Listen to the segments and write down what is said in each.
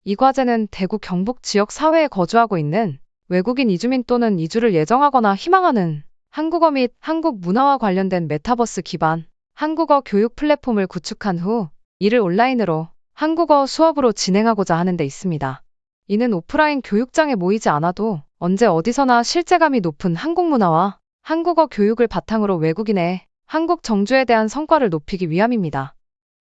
이 과제는 대구 경북 지역 사회에 거주하고 있는 외국인 이주민 또는 이주를 예정하거나 희망하는 한국어 및 한국 문화와 관련된 메타버스 기반 한국어 교육 플랫폼을 구축한 후 이를 온라인으로 한국어 수업으로 진행하고자 하는 데 있습니다. 이는 오프라인 교육장에 모이지 않아도 언제 어디서나 실제감이 높은 한국 문화와 한국어 교육을 바탕으로 외국인의 한국 정주에 대한 성과를 높이기 위함입니다.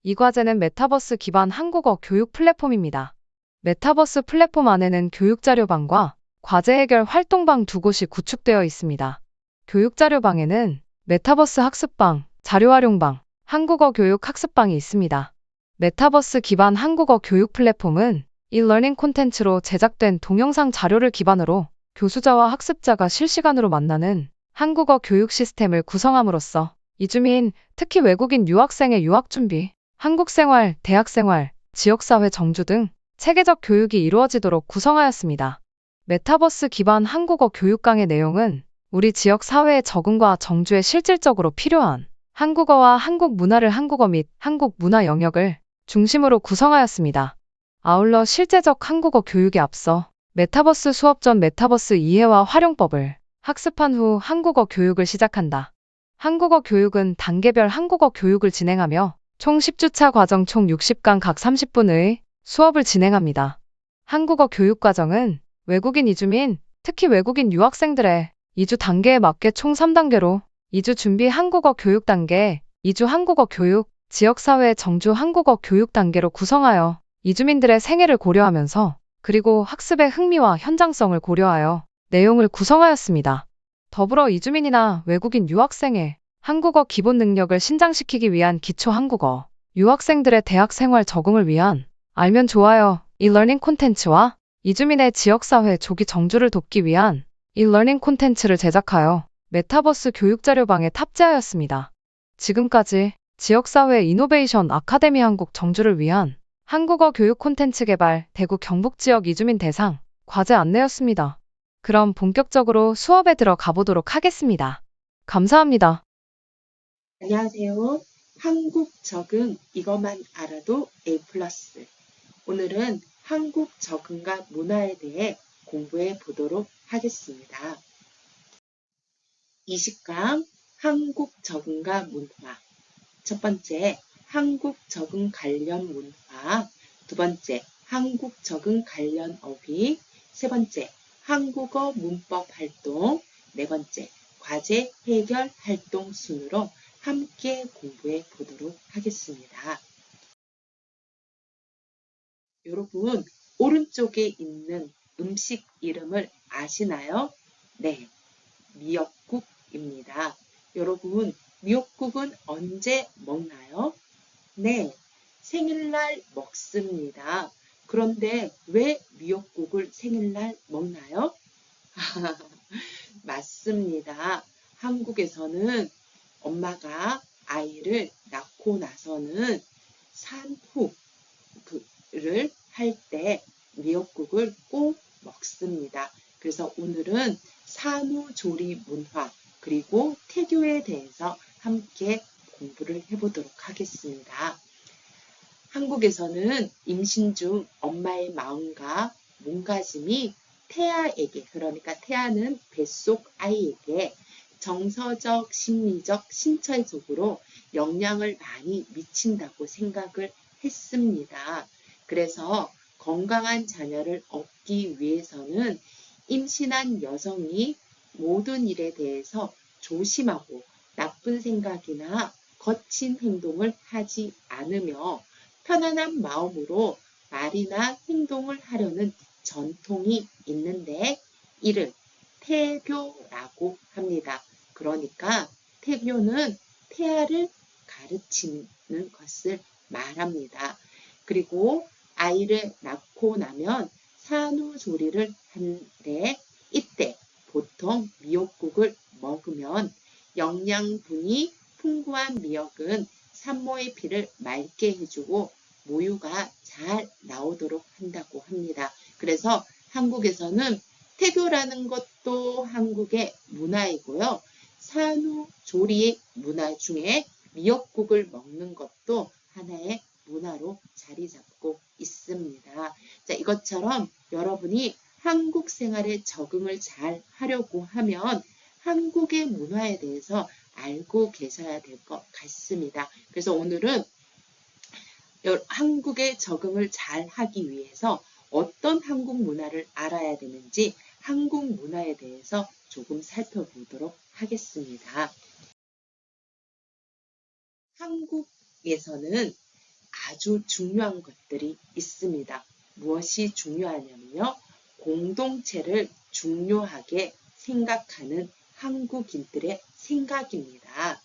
이 과제는 메타버스 기반 한국어 교육 플랫폼입니다. 메타버스 플랫폼 안에는 교육자료방과 과제 해결 활동방 두 곳이 구축되어 있습니다. 교육자료방에는 메타버스 학습방, 자료활용방, 한국어 교육 학습방이 있습니다. 메타버스 기반 한국어 교육 플랫폼은 e-러닝 콘텐츠로 제작된 동영상 자료를 기반으로 교수자와 학습자가 실시간으로 만나는 한국어 교육 시스템을 구성함으로써 이주민, 특히 외국인 유학생의 유학준비, 한국생활, 대학생활, 지역사회 정주 등 체계적 교육이 이루어지도록 구성하였습니다. 메타버스 기반 한국어 교육 강의 내용은 우리 지역 사회의 적응과 정주에 실질적으로 필요한 한국어와 한국 문화를 한국어 및 한국 문화 영역을 중심으로 구성하였습니다. 아울러 실제적 한국어 교육에 앞서 메타버스 수업 전 메타버스 이해와 활용법을 학습한 후 한국어 교육을 시작한다. 한국어 교육은 단계별 한국어 교육을 진행하며 총 10주차 과정 총 60강 각 30분의 수업을 진행합니다. 한국어 교육 과정은 외국인 이주민, 특히 외국인 유학생들의 이주 단계에 맞게 총 3단계로 이주 준비 한국어 교육 단계, 이주 한국어 교육, 지역사회 정주 한국어 교육 단계로 구성하여 이주민들의 생애를 고려하면서 그리고 학습의 흥미와 현장성을 고려하여 내용을 구성하였습니다. 더불어 이주민이나 외국인 유학생의 한국어 기본 능력을 신장시키기 위한 기초 한국어, 유학생들의 대학 생활 적응을 위한 알면 좋아요 e-러닝 콘텐츠와 이주민의 지역사회 조기 정주를 돕기 위한 e-러닝 콘텐츠를 제작하여 메타버스 교육자료방에 탑재하였습니다. 지금까지 지역사회 이노베이션 아카데미 한국 정주를 위한 한국어 교육 콘텐츠 개발 대구 경북 지역 이주민 대상 과제 안내였습니다. 그럼 본격적으로 수업에 들어가 보도록 하겠습니다. 감사합니다. 안녕하세요. 한국 적응 이것만 알아도 A+. 오늘은 한국 적응과 문화에 대해 공부해 보도록 하겠습니다. 20강 한국 적응과 문화. 첫 번째, 한국 적응 관련 문화. 두 번째, 한국 적응 관련 어휘. 세 번째, 한국어 문법 활동. 네 번째, 과제 해결 활동 순으로 함께 공부해 보도록 하겠습니다. 여러분, 오른쪽에 있는 음식 이름을 아시나요? 네, 미역국입니다. 여러분, 미역국은 언제 먹나요? 네, 생일날 먹습니다. 그런데 왜 미역국을 생일날 먹나요? 맞습니다. 한국에서는 엄마가 아이를 낳고 나서는 산후를 할 때 미역국을 꼭 먹습니다. 그래서 오늘은 산후조리 문화 그리고 태교에 대해서 함께 공부를 해보도록 하겠습니다. 한국에서는 임신 중 엄마의 마음과 몸가짐이 태아에게, 그러니까 태아는 뱃속 아이에게 정서적, 심리적, 신체적으로 영향을 많이 미친다고 생각을 했습니다. 그래서 건강한 자녀를 얻기 위해서는 임신한 여성이 모든 일에 대해서 조심하고 나쁜 생각이나 거친 행동을 하지 않으며 편안한 마음으로 말이나 행동을 하려는 전통이 있는데 이를 태교라고 합니다. 그러니까 태교는 태아를 가르치는 것을 말합니다. 그리고 아이를 낳고 나면 산후조리를 하는데 이때 보통 미역국을 먹으면 영양분이 풍부한 미역은 산모의 피를 맑게 해주고 모유가 잘 나오도록 한다고 합니다. 그래서 한국에서는 태교라는 것도 한국의 문화이고요. 산후조리 문화 중에 미역국을 먹는 것도 하나의 문화로 자리 잡고 있습니다. 자, 이것처럼 여러분이 한국 생활에 적응을 잘 하려고 하면 한국의 문화에 대해서 알고 계셔야 될 것 같습니다. 그래서 오늘은 한국에 적응을 잘 하기 위해서 어떤 한국 문화를 알아야 되는지 한국 문화에 대해서 조금 살펴보도록 하겠습니다. 한국에서는 아주 중요한 것들이 있습니다. 무엇이 중요하냐면요. 공동체를 중요하게 생각하는 한국인들의 생각입니다.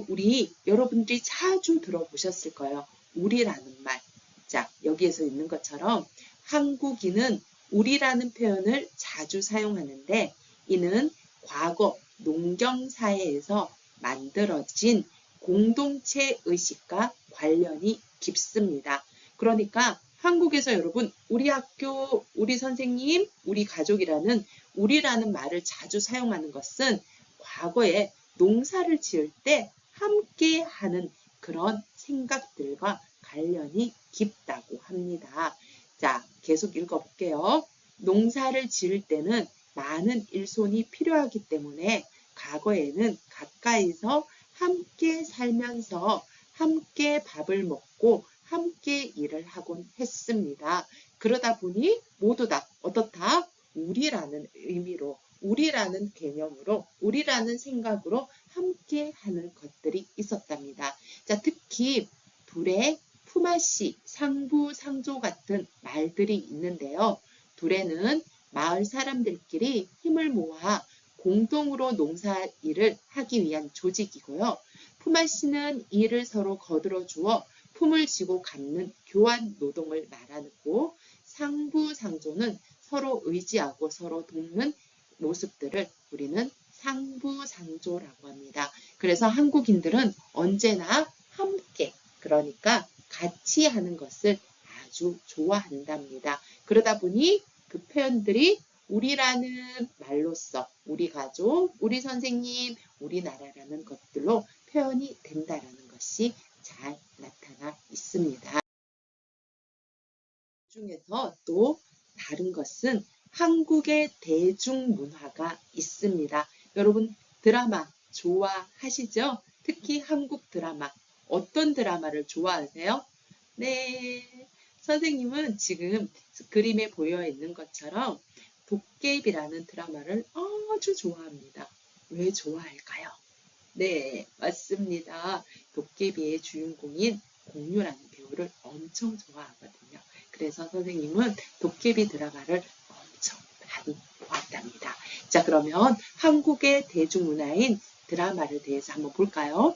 우리 여러분들이 자주 들어보셨을 거예요. 우리라는 말. 자, 여기에서 있는 것처럼 한국인은 우리라는 표현을 자주 사용하는데 이는 과거 농경사회에서 만들어진 공동체 의식과 관련이 깊습니다. 그러니까 한국에서 여러분 우리 학교, 우리 선생님, 우리 가족이라는 우리라는 말을 자주 사용하는 것은 과거에 농사를 지을 때 함께 하는 그런 생각들과 관련이 깊다고 합니다. 자, 계속 읽어볼게요. 농사를 지을 때는 많은 일손이 필요하기 때문에 과거에는 가까이서 함께 살면서 함께 밥을 먹고 함께 일을 하곤 했습니다. 그러다 보니 모두 다 어떻다? 우리라는 의미로, 우리라는 개념으로, 우리라는 생각으로 함께 하는 것들이 있었답니다. 자, 특히 둘의 품앗이, 상부, 상조 같은 말들이 있는데요. 둘에는 마을 사람들끼리 힘을 모아 공동으로 농사 일을 하기 위한 조직이고요. 품앗이는 일을 서로 거들어 주어 품을 지고 갚는 교환 노동을 말하고 상부상조는 서로 의지하고 서로 돕는 모습들을 우리는 상부상조라고 합니다. 그래서 한국인들은 언제나 함께, 그러니까 같이 하는 것을 아주 좋아한답니다. 그러다 보니 그 표현들이 우리라는 말로써 우리 가족, 우리 선생님, 우리나라라는 것들로 표현이 된다는 것이 잘 나타나 있습니다. 그 중에서 또 다른 것은 한국의 대중문화가 있습니다. 여러분 드라마 좋아하시죠? 특히 한국 드라마. 어떤 드라마를 좋아하세요? 네, 선생님은 지금 그림에 보여 있는 것처럼 도깨비라는 드라마를 아주 좋아합니다. 왜 좋아할까요? 네, 맞습니다. 도깨비의 주인공인 공유라는 배우를 엄청 좋아하거든요. 그래서 선생님은 도깨비 드라마를 엄청 많이 보았답니다. 자, 그러면 한국의 대중문화인 드라마를 대해서 한번 볼까요?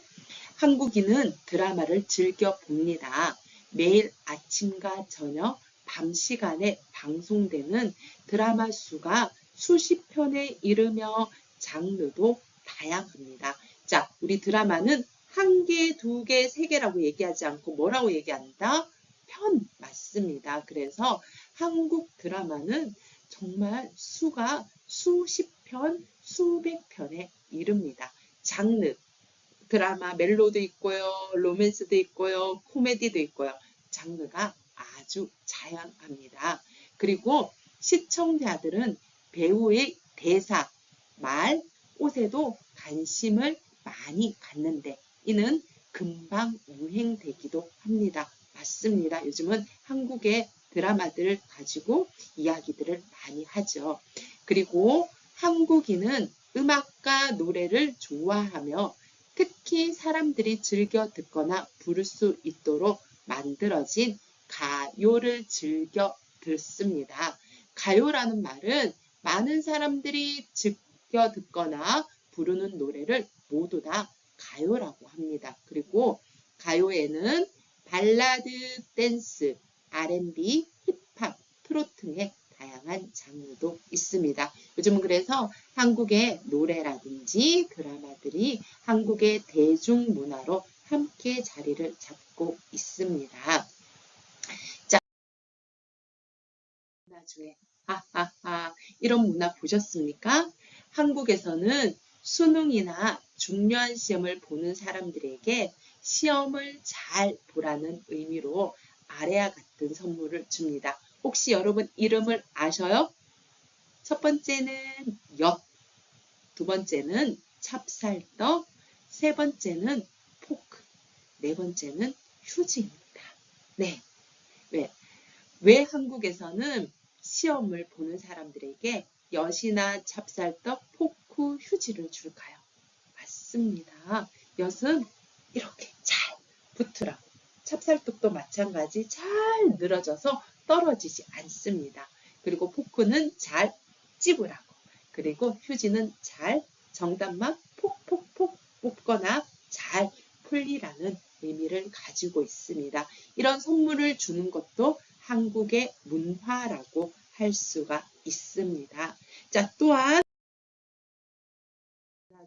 한국인은 드라마를 즐겨 봅니다. 매일 아침과 저녁, 밤 시간에 방송되는 드라마 수가 수십 편에 이르며 장르도 다양합니다. 자, 우리 드라마는 한 개, 두 개, 세 개라고 얘기하지 않고 뭐라고 얘기한다? 편 맞습니다. 그래서 한국 드라마는 정말 수가 수십 편, 수백 편에 이릅니다. 장르, 드라마, 멜로도 있고요, 로맨스도 있고요, 코미디도 있고요. 장르가 아주 다양합니다. 그리고 시청자들은 배우의 대사, 말, 옷에도 관심을 많이 갖는데 이는 금방 유행되기도 합니다. 맞습니다. 요즘은 한국의 드라마들을 가지고 이야기들을 많이 하죠. 그리고 한국인은 음악과 노래를 좋아하며 특히 사람들이 즐겨 듣거나 부를 수 있도록 만들어진 가요를 즐겨 듣습니다. 가요라는 말은 많은 사람들이 즐겨 듣거나 부르는 노래를 모두 다 가요라고 합니다. 그리고 가요에는 발라드, 댄스, R&B, 힙합, 트로트 등의 다양한 장르도 있습니다. 요즘은 그래서 한국의 노래라든지 드라마들이 한국의 대중문화로 함께 자리를 잡고 있습니다. 자, 문화 중에 이런 문화 보셨습니까? 한국에서는 수능이나 중요한 시험을 보는 사람들에게 시험을 잘 보라는 의미로 아래와 같은 선물을 줍니다. 혹시 여러분 이름을 아셔요? 첫 번째는 엿, 두 번째는 찹쌀떡, 세 번째는 포크, 네 번째는 휴지입니다. 네. 왜 한국에서는 시험을 보는 사람들에게 엿이나 찹쌀떡, 포크, 휴지를 줄까요? 맞습니다. 엿은 이렇게 잘 붙으라고. 찹쌀떡도 마찬가지 잘 늘어져서 떨어지지 않습니다. 그리고 포크는 잘 찝으라고. 그리고 휴지는 잘 정답만 폭폭폭 뽑거나 잘 풀리라는 의미를 가지고 있습니다. 이런 선물을 주는 것도 한국의 문화라고 할 수가 있습니다. 자, 또한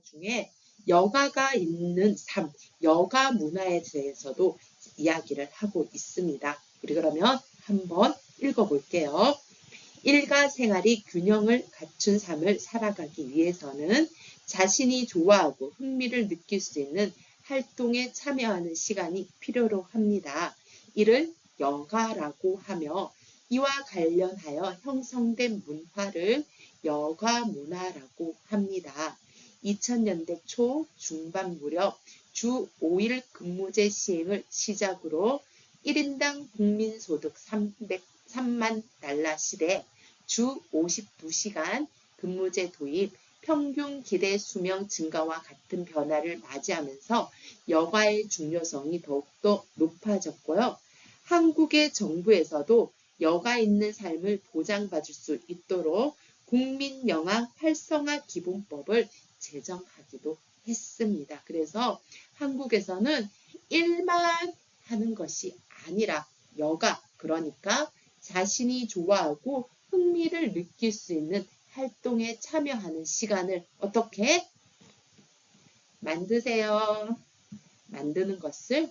중에 여가가 있는 삶, 여가 문화에 대해서도 이야기를 하고 있습니다. 우리 그러면 한번 읽어볼게요. 일가 생활이 균형을 갖춘 삶을 살아가기 위해서는 자신이 좋아하고 흥미를 느낄 수 있는 활동에 참여하는 시간이 필요로 합니다. 이를 여가라고 하며 이와 관련하여 형성된 문화를 여가 문화라고 합니다. 2000년대 초 중반 무렵 주 5일 근무제 시행을 시작으로 1인당 국민소득 3만 달러 시대 주 52시간 근무제 도입, 평균 기대 수명 증가와 같은 변화를 맞이하면서 여가의 중요성이 더욱더 높아졌고요. 한국의 정부에서도 여가 있는 삶을 보장받을 수 있도록 국민영아 활성화 기본법을 제정하기도 했습니다. 그래서 한국에서는 일만 하는 것이 아니라 여가, 그러니까 자신이 좋아하고 흥미를 느낄 수 있는 활동에 참여하는 시간을 어떻게 만드세요? 만드는 것을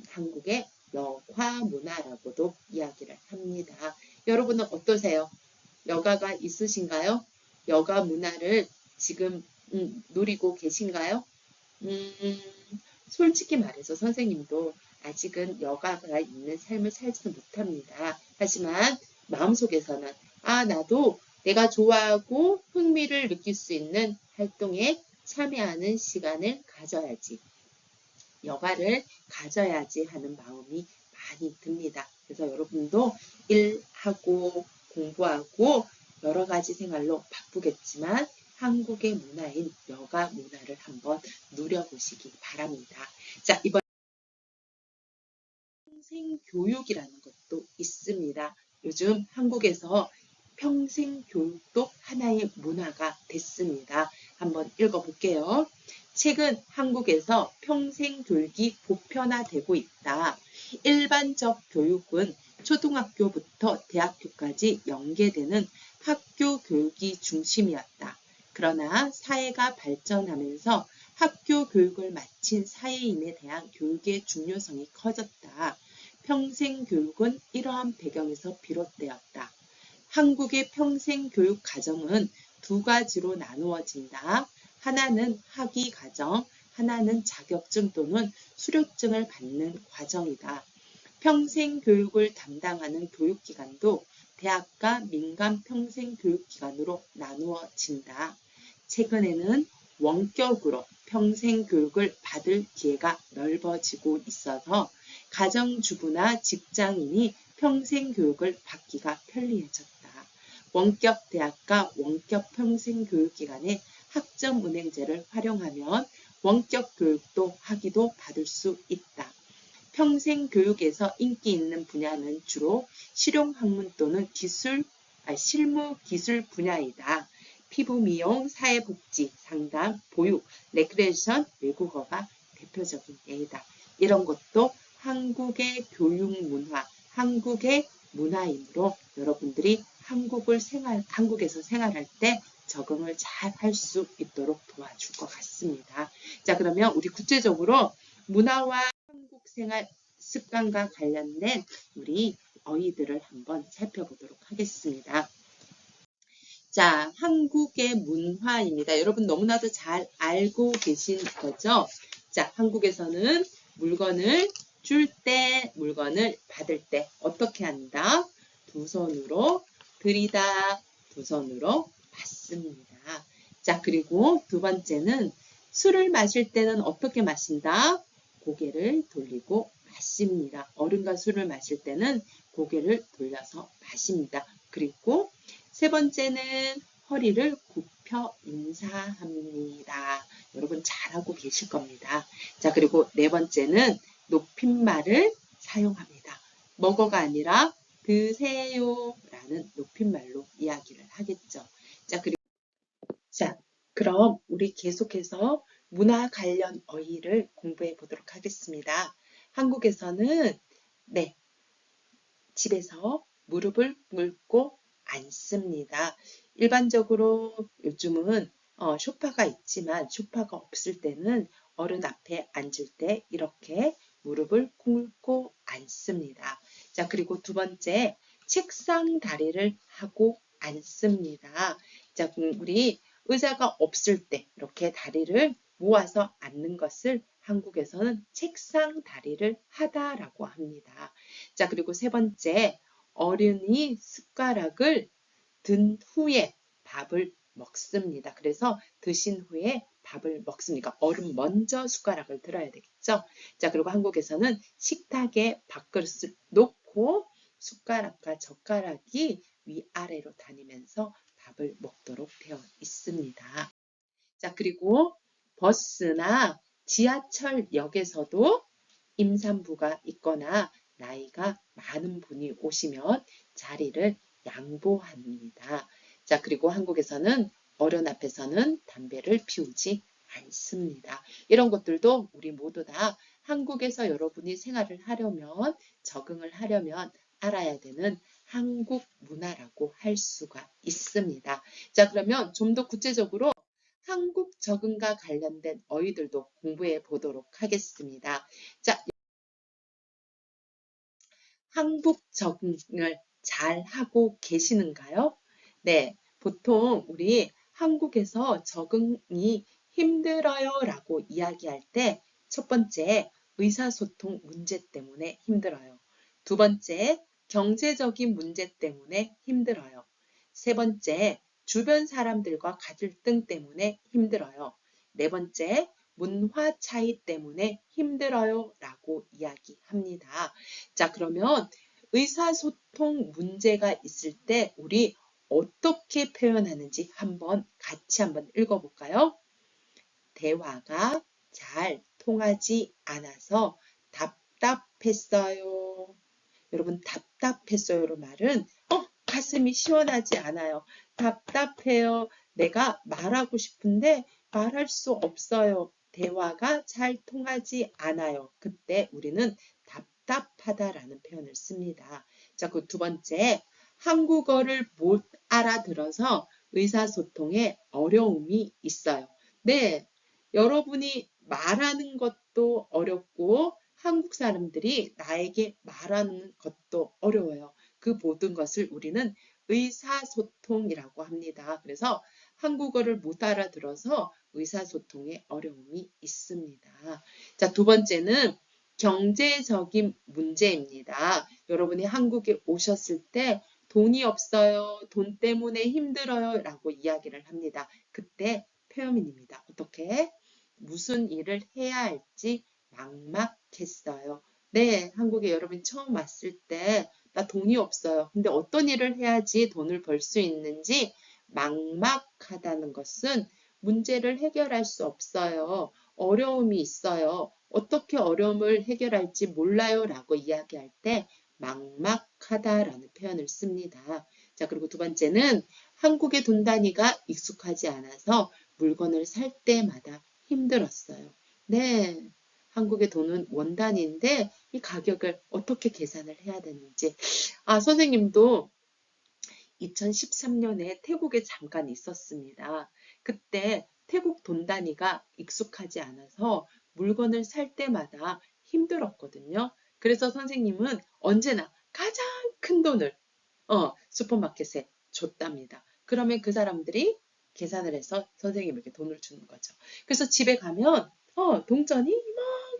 한국의 여가 문화라고도 이야기를 합니다. 여러분은 어떠세요? 여가가 있으신가요? 여가 문화를 지금 누리고 계신가요? 솔직히 말해서 선생님도 아직은 여가가 있는 삶을 살지는 못합니다. 하지만 마음속에서는 나도 내가 좋아하고 흥미를 느낄 수 있는 활동에 참여하는 시간을 가져야지. 여가를 가져야지 하는 마음이 많이 듭니다. 그래서 여러분도 일하고 공부하고 여러 가지 생활로 바쁘겠지만 한국의 문화인 여가 문화를 한번 누려보시기 바랍니다. 자, 이번 평생교육이라는 것도 있습니다. 요즘 한국에서 평생교육도 하나의 문화가 됐습니다. 한번 읽어볼게요. 최근 한국에서 평생교육이 보편화되고 있다. 일반적 교육은 초등학교부터 대학교까지 연계되는 학교 교육이 중심이었다. 그러나 사회가 발전하면서 학교 교육을 마친 사회인에 대한 교육의 중요성이 커졌다. 평생교육은 이러한 배경에서 비롯되었다. 한국의 평생교육 과정은 두 가지로 나누어진다. 하나는 학위과정, 하나는 자격증 또는 수료증을 받는 과정이다. 평생교육을 담당하는 교육기관도 대학과 민간 평생교육기관으로 나누어진다. 최근에는 원격으로 평생교육을 받을 기회가 넓어지고 있어서 가정주부나 직장인이 평생교육을 받기가 편리해졌다. 원격 대학과 원격 평생교육기관의 학점은행제를 활용하면 원격 교육도 학위도 받을 수 있다. 평생교육에서 인기 있는 분야는 주로 실용학문 또는 실무 기술 분야이다. 피부 미용, 사회복지, 상담, 보육, 레크레이션, 외국어가 대표적인 예이다. 이런 것도 한국의 교육 문화, 한국의 문화이므로 여러분들이 한국에서 생활할 때 적응을 잘 할 수 있도록 도와줄 것 같습니다. 자, 그러면 우리 구체적으로 문화와 한국 생활 습관과 관련된 우리 어휘들을 한번 살펴보도록 하겠습니다. 자, 한국의 문화입니다. 여러분 너무나도 잘 알고 계신 거죠? 자, 한국에서는 물건을 줄 때, 물건을 받을 때 어떻게 한다? 두 손으로 들이다, 두 손으로 받습니다. 자, 그리고 두 번째는 술을 마실 때는 어떻게 마신다? 고개를 돌리고 마십니다. 어른과 술을 마실 때는 고개를 돌려서 마십니다. 그리고 세 번째는 허리를 굽혀 인사합니다. 여러분 잘하고 계실 겁니다. 자, 그리고 네 번째는 높임말을 사용합니다. 먹어가 아니라 드세요 라는 높임말로 이야기를 하겠죠. 자, 그럼 우리 계속해서 문화 관련 어휘를 공부해 보도록 하겠습니다. 한국에서는 네, 집에서 무릎을 꿇고 앉습니다. 일반적으로 요즘은 소파가 있지만 소파가 없을 때는 어른 앞에 앉을 때 이렇게 무릎을 꿇고 앉습니다. 자, 그리고 두 번째, 책상 다리를 하고 앉습니다. 자, 우리 의자가 없을 때 이렇게 다리를 모아서 앉는 것을 한국에서는 책상 다리를 하다라고 합니다. 자, 그리고 세 번째, 어른이 숟가락을 든 후에 밥을 먹습니다. 그래서 드신 후에 밥을 먹습니다. 어른 먼저 숟가락을 들어야 되겠죠. 자, 그리고 한국에서는 식탁에 밥그릇을 놓고 숟가락과 젓가락이 위아래로 다니면서 밥을 먹도록 되어 있습니다. 자, 그리고 버스나 지하철역에서도 임산부가 있거나 나이가 많은 분이 오시면 자리를 양보합니다. 자, 그리고 한국에서는 어른 앞에서는 담배를 피우지 않습니다. 이런 것들도 우리 모두 다 한국에서 여러분이 생활을 하려면, 적응을 하려면 알아야 되는 한국 문화라고 할 수가 있습니다. 자, 그러면 좀 더 구체적으로 한국 적응과 관련된 어휘들도 공부해 보도록 하겠습니다. 자, 한국 적응을 잘 하고 계시는가요? 네, 보통 우리 한국에서 적응이 힘들어요 라고 이야기할 때 첫 번째, 의사소통 문제 때문에 힘들어요. 두 번째, 경제적인 문제 때문에 힘들어요. 세 번째, 주변 사람들과 갈등 때문에 힘들어요. 네 번째, 문화 차이 때문에 힘들어요 라고 이야기합니다. 자, 그러면 의사소통 문제가 있을 때 우리 어떻게 표현하는지 같이 한번 읽어볼까요? 대화가 잘 통하지 않아서 답답했어요. 여러분, 답답했어요로 말은 가슴이 시원하지 않아요. 답답해요. 내가 말하고 싶은데 말할 수 없어요. 대화가 잘 통하지 않아요. 그때 우리는 답답하다라는 표현을 씁니다. 자, 그 두 번째, 한국어를 못 알아들어서 의사소통에 어려움이 있어요. 네, 여러분이 말하는 것도 어렵고 한국 사람들이 나에게 말하는 것도 어려워요. 그 모든 것을 우리는 의사소통이라고 합니다. 그래서 한국어를 못 알아들어서 의사소통에 어려움이 있습니다. 자, 두 번째는 경제적인 문제입니다. 여러분이 한국에 오셨을 때 돈이 없어요. 돈 때문에 힘들어요. 라고 이야기를 합니다. 그때 표현입니다. 어떻게? 무슨 일을 해야 할지 막막했어요. 네, 한국에 여러분 처음 왔을 때 나 돈이 없어요. 근데 어떤 일을 해야지 돈을 벌 수 있는지 막막하다는 것은 문제를 해결할 수 없어요. 어려움이 있어요. 어떻게 어려움을 해결할지 몰라요 라고 이야기할 때 막막하다라는 표현을 씁니다. 자, 그리고 두 번째는 한국의 돈 단위가 익숙하지 않아서 물건을 살 때마다 힘들었어요. 네, 한국의 돈은 원 단위인데 이 가격을 어떻게 계산을 해야 되는지. 선생님도 2013년에 태국에 잠깐 있었습니다. 그때 태국 돈 단위가 익숙하지 않아서 물건을 살 때마다 힘들었거든요. 그래서 선생님은 언제나 가장 큰 돈을 슈퍼마켓에 줬답니다. 그러면 그 사람들이 계산을 해서 선생님에게 돈을 주는 거죠. 그래서 집에 가면 동전이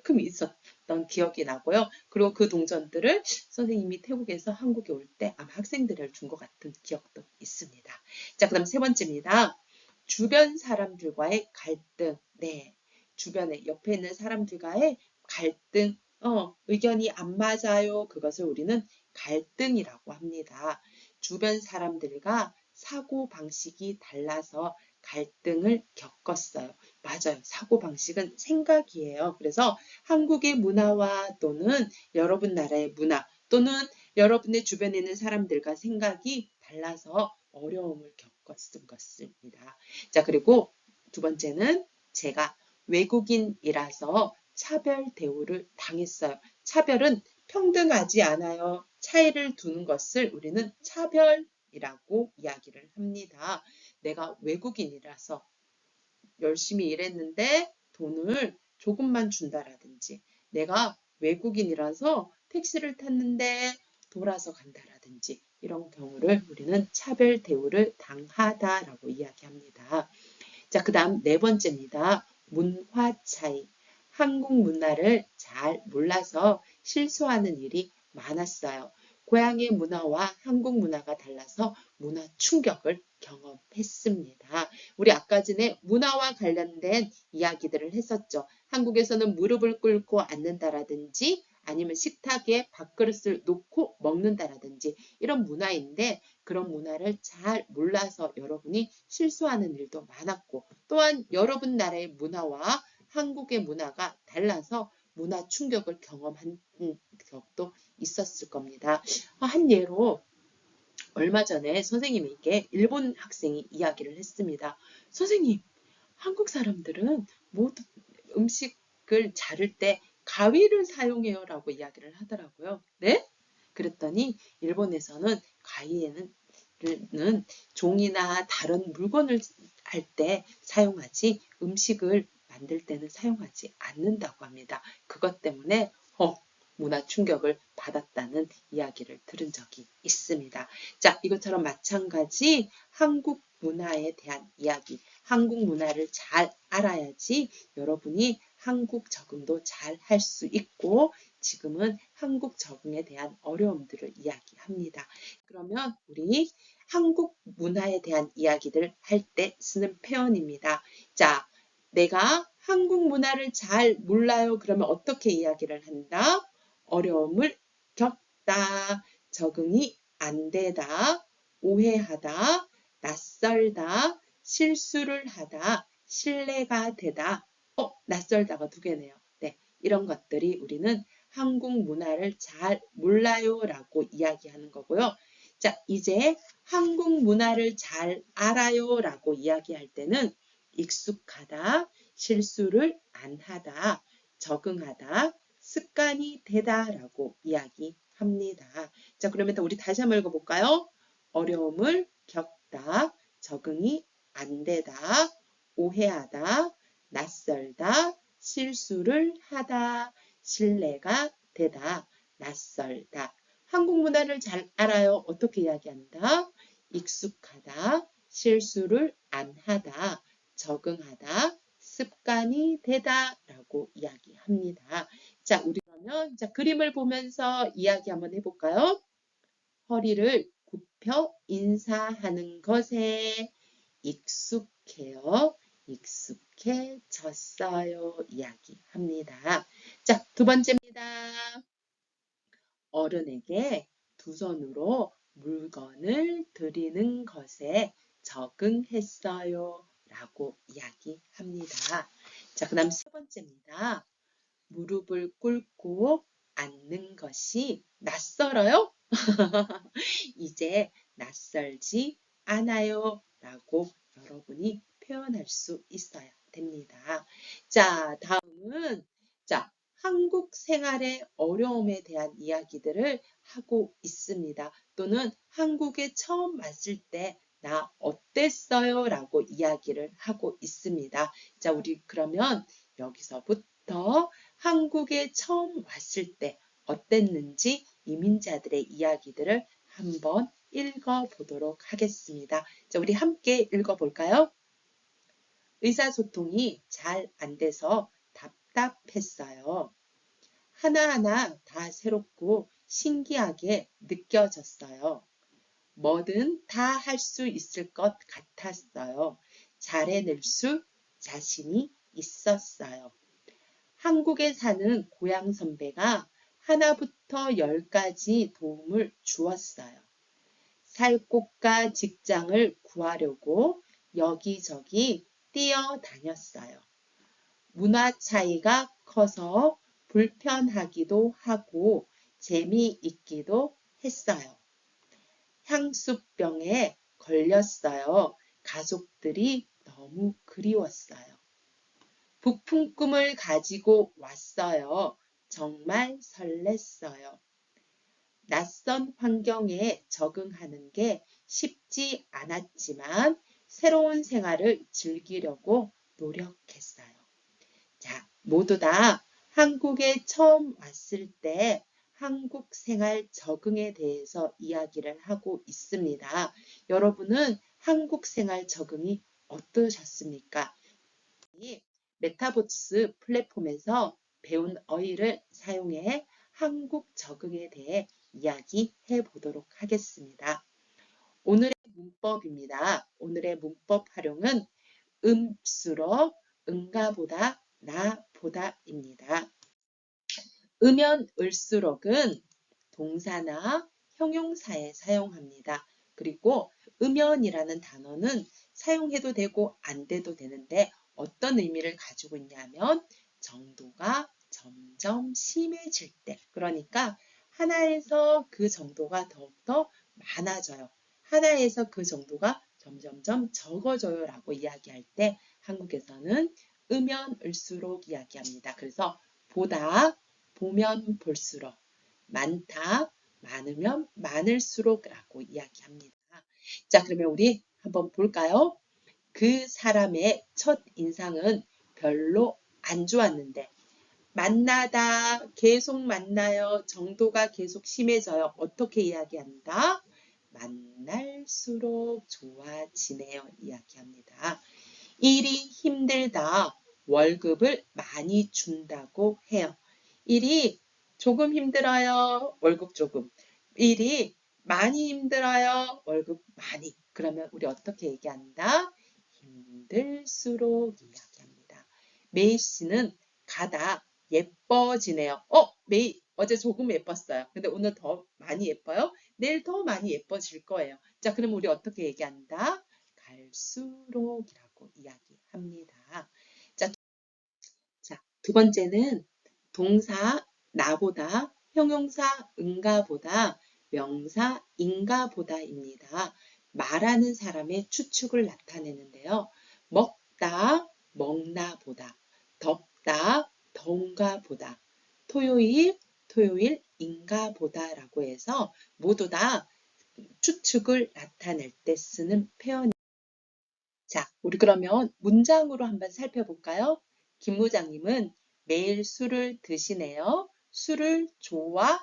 그만큼 있었던 기억이 나고요. 그리고 그 동전들을 선생님이 태국에서 한국에 올 때 아마 학생들을 준 것 같은 기억도 있습니다. 자, 그다음 세 번째입니다. 주변 사람들과의 갈등. 네. 주변에 옆에 있는 사람들과의 갈등. 의견이 안 맞아요. 그것을 우리는 갈등이라고 합니다. 주변 사람들과 사고 방식이 달라서 갈등을 겪었어요. 맞아요. 사고방식은 생각이에요. 그래서 한국의 문화와 또는 여러분 나라의 문화 또는 여러분의 주변에 있는 사람들과 생각이 달라서 어려움을 겪었을 것입니다. 자, 그리고 두 번째는 제가 외국인이라서 차별 대우를 당했어요. 차별은 평등하지 않아요. 차이를 두는 것을 우리는 차별이라고 이야기를 합니다. 내가 외국인이라서 열심히 일했는데 돈을 조금만 준다라든지 내가 외국인이라서 택시를 탔는데 돌아서 간다라든지 이런 경우를 우리는 차별 대우를 당하다라고 이야기합니다. 자, 그 다음 네 번째입니다. 문화 차이. 한국 문화를 잘 몰라서 실수하는 일이 많았어요. 고향의 문화와 한국 문화가 달라서 문화 충격을 경험했습니다. 우리 아까 전에 문화와 관련된 이야기들을 했었죠. 한국에서는 무릎을 꿇고 앉는다라든지 아니면 식탁에 밥그릇을 놓고 먹는다라든지 이런 문화인데 그런 문화를 잘 몰라서 여러분이 실수하는 일도 많았고 또한 여러분 나라의 문화와 한국의 문화가 달라서 문화 충격을 경험한 적도 있었을 겁니다. 한 예로 얼마 전에 선생님에게 일본 학생이 이야기를 했습니다. 선생님, 한국 사람들은 모두 음식을 자를 때 가위를 사용해요 라고 이야기를 하더라고요. 네? 그랬더니 일본에서는 가위에는 종이나 다른 물건을 할 때 사용하지 음식을 만들 때는 사용하지 않는다고 합니다. 그것 때문에 문화 충격을 받았다는 이야기를 들은 적이 있습니다. 자, 이것처럼 마찬가지 한국 문화에 대한 이야기, 한국 문화를 잘 알아야지 여러분이 한국 적응도 잘 할 수 있고 지금은 한국 적응에 대한 어려움들을 이야기합니다. 그러면 우리 한국 문화에 대한 이야기들 할 때 쓰는 표현입니다. 자, 내가 한국 문화를 잘 몰라요. 그러면 어떻게 이야기를 한다? 어려움을 겪다, 적응이 안 되다, 오해하다, 낯설다, 실수를 하다, 신뢰가 되다. 낯설다가 두 개네요. 네, 이런 것들이 우리는 한국 문화를 잘 몰라요 라고 이야기하는 거고요. 자, 이제 한국 문화를 잘 알아요 라고 이야기할 때는 익숙하다, 실수를 안 하다, 적응하다, 습관이 되다 라고 이야기합니다. 자, 그러면 우리 다시 한번 읽어볼까요? 어려움을 겪다, 적응이 안 되다, 오해하다, 낯설다, 실수를 하다, 신뢰가 되다, 낯설다. 한국 문화를 잘 알아요. 어떻게 이야기한다? 익숙하다, 실수를 안 하다, 적응하다, 습관이 되다 라고 이야기합니다. 자, 우리 그러면 그림을 보면서 이야기 한번 해볼까요? 허리를 굽혀 인사하는 것에 익숙해요. 익숙해졌어요. 이야기합니다. 자, 두 번째입니다. 어른에게 두 손으로 물건을 드리는 것에 적응했어요. 라고 이야기합니다. 자, 그 다음 세 번째입니다. 무릎을 꿇고 앉는 것이 낯설어요? 이제 낯설지 않아요. 라고 여러분이 표현할 수 있어야 됩니다. 자, 다음은 한국 생활의 어려움에 대한 이야기들을 하고 있습니다. 또는 한국에 처음 왔을 때 나 어땠어요? 라고 이야기를 하고 있습니다. 자, 우리 그러면 여기서부터 한국에 처음 왔을 때 어땠는지 이민자들의 이야기들을 한번 읽어보도록 하겠습니다. 자, 우리 함께 읽어볼까요? 의사소통이 잘 안 돼서 답답했어요. 하나하나 다 새롭고 신기하게 느껴졌어요. 뭐든 다 할 수 있을 것 같았어요. 잘해낼 수 자신이 있었어요. 한국에 사는 고향 선배가 하나부터 열까지 도움을 주었어요. 살 곳과 직장을 구하려고 여기저기 뛰어다녔어요. 문화 차이가 커서 불편하기도 하고 재미있기도 했어요. 향수병에 걸렸어요. 가족들이 너무 그리웠어요. 부푼 꿈을 가지고 왔어요. 정말 설렜어요. 낯선 환경에 적응하는 게 쉽지 않았지만 새로운 생활을 즐기려고 노력했어요. 자, 모두 다 한국에 처음 왔을 때 한국 생활 적응에 대해서 이야기를 하고 있습니다. 여러분은 한국 생활 적응이 어떠셨습니까? 이 메타버스 플랫폼에서 배운 어휘를 사용해 한국 적응에 대해 이야기해 보도록 하겠습니다. 오늘의 문법입니다. 오늘의 문법 활용은 음수로 응가보다 나보다입니다. 으면 을수록은 동사나 형용사에 사용합니다. 그리고 으면이라는 단어는 사용해도 되고 안 돼도 되는데 어떤 의미를 가지고 있냐면 정도가 점점 심해질 때, 그러니까 하나에서 그 정도가 더욱더 많아져요. 하나에서 그 정도가 점점점 적어져요 라고 이야기할 때 한국에서는 으면 을수록 이야기합니다. 그래서 보다, 보면 볼수록, 많다, 많으면 많을수록 라고 이야기합니다. 자, 그러면 우리 한번 볼까요? 그 사람의 첫 인상은 별로 안 좋았는데 만나다, 계속 만나요, 정도가 계속 심해져요. 어떻게 이야기한다? 만날수록 좋아지네요. 이야기합니다. 일이 힘들다, 월급을 많이 준다고 해요. 일이 조금 힘들어요, 월급 조금. 일이 많이 힘들어요, 월급 많이. 그러면 우리 어떻게 얘기한다? 힘들수록 이야기합니다. 메이 씨는 가다 예뻐지네요. 메이 어제 조금 예뻤어요. 근데 오늘 더 많이 예뻐요? 내일 더 많이 예뻐질 거예요. 자, 그럼 우리 어떻게 얘기한다? 갈수록이라고 이야기합니다. 자, 두 번째는 동사 나보다, 형용사 응가보다, 명사 인가보다입니다. 말하는 사람의 추측을 나타내는데요. 먹다, 먹나보다, 덥다, 더운가보다, 토요일, 토요일인가보다라고 해서 모두 다 추측을 나타낼 때 쓰는 표현입니다. 자, 우리 그러면 문장으로 한번 살펴볼까요? 김 부장님은 매일 술을 드시네요. 술을 좋아하시나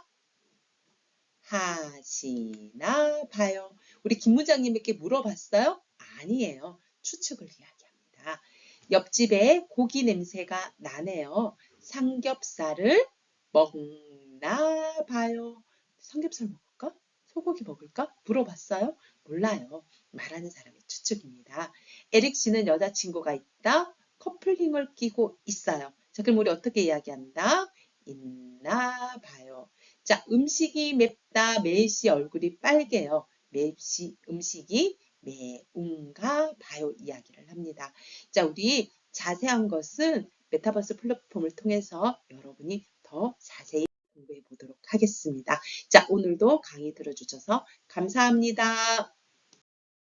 봐요. 우리 김 부장님에게 물어봤어요? 아니에요. 추측을 이야기합니다. 옆집에 고기 냄새가 나네요. 삼겹살을 먹나 봐요. 삼겹살 먹을까? 소고기 먹을까? 물어봤어요? 몰라요. 말하는 사람의 추측입니다. 에릭 씨는 여자친구가 있다. 커플링을 끼고 있어요. 자, 그럼 우리 어떻게 이야기한다? 있나 봐요. 자, 음식이 맵다. 메이 씨 얼굴이 빨개요. 음식이 매운가 봐요. 이야기를 합니다. 자, 우리 자세한 것은 메타버스 플랫폼을 통해서 여러분이 더 자세히 공부해 보도록 하겠습니다. 자, 오늘도 강의 들어주셔서 감사합니다.